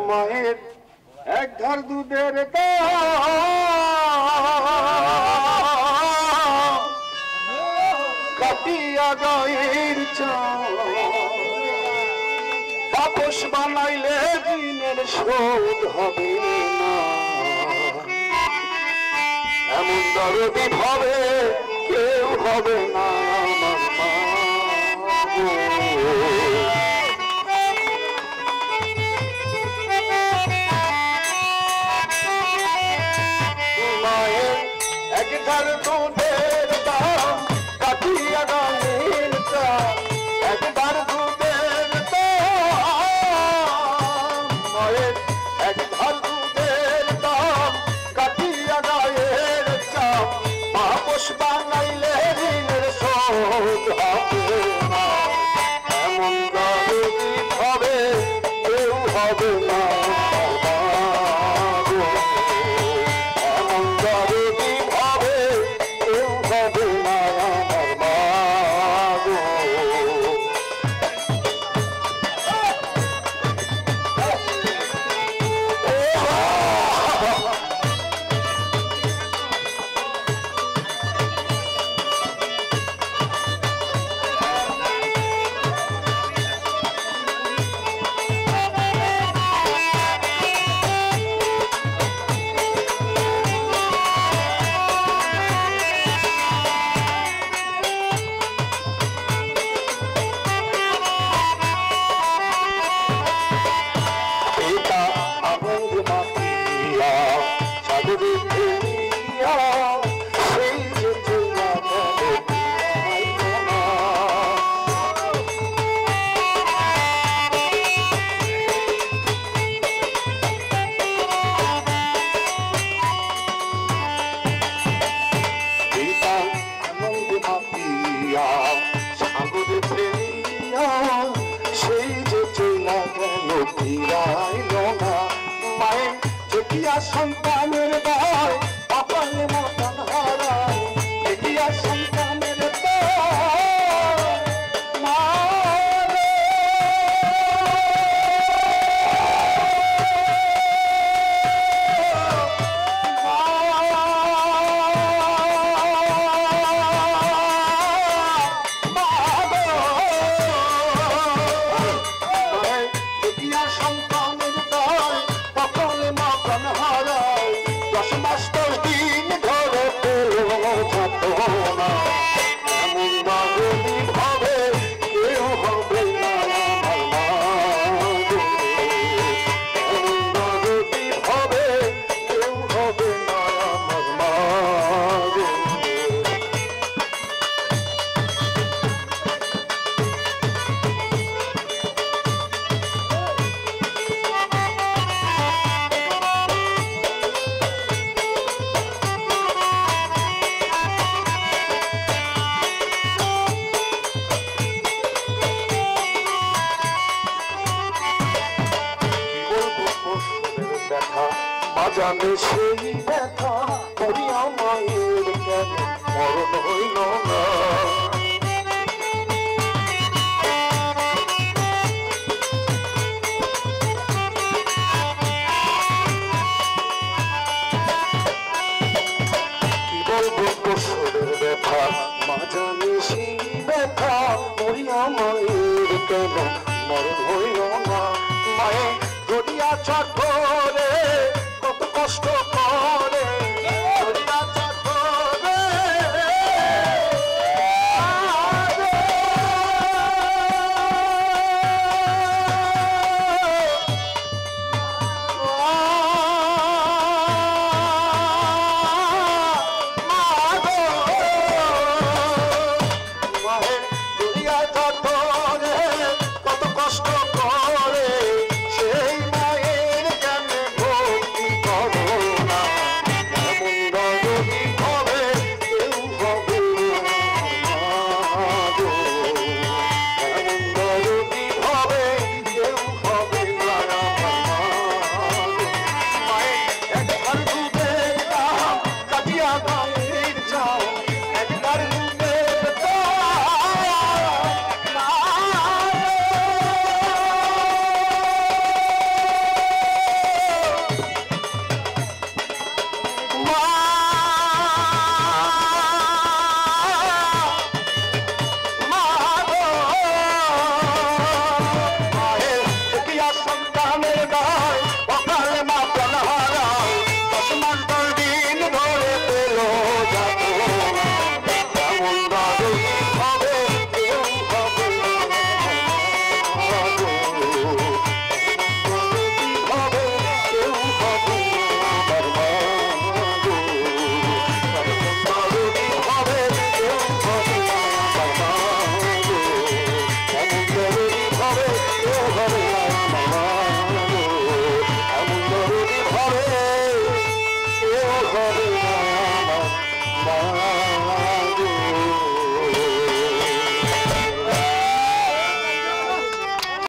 মায়ের এক ধার দুধের কাটিয়া গায়ের তাপস বানাইলে দিনের শোধ হবে না, এমন দরদি ভাবে কেউ হবে না আমার মা। মায়ের এক ধার দুধের দাম কাটিয়া গায়ের এক ধার দুধের দাম, মায়ের এক ধার দুধের দাম কাটিয়া গায়ের চাপ, তাপস বানাইলে ঋণের শোধ হবে না, এমন দরদি ভাবে কেউ হবে না। সন্তানের দায় পাপালে মতন হারায়, দেখিয়া সন্তানের জানে সেই ব্যথা করিয়া মায়ের কেন মরণ হইল না। কি বলবো প্রসবের ব্যথা মা জানে সেই ব্যথা করিয়া মায়ের কেন মরণ হইল না। মায়ে দরিয়া চটরে কত কষ্ট করে, দরিয়া চটরে দরিয়া চটরে কত কষ্ট করে, সেই মায়ের কেউ হবে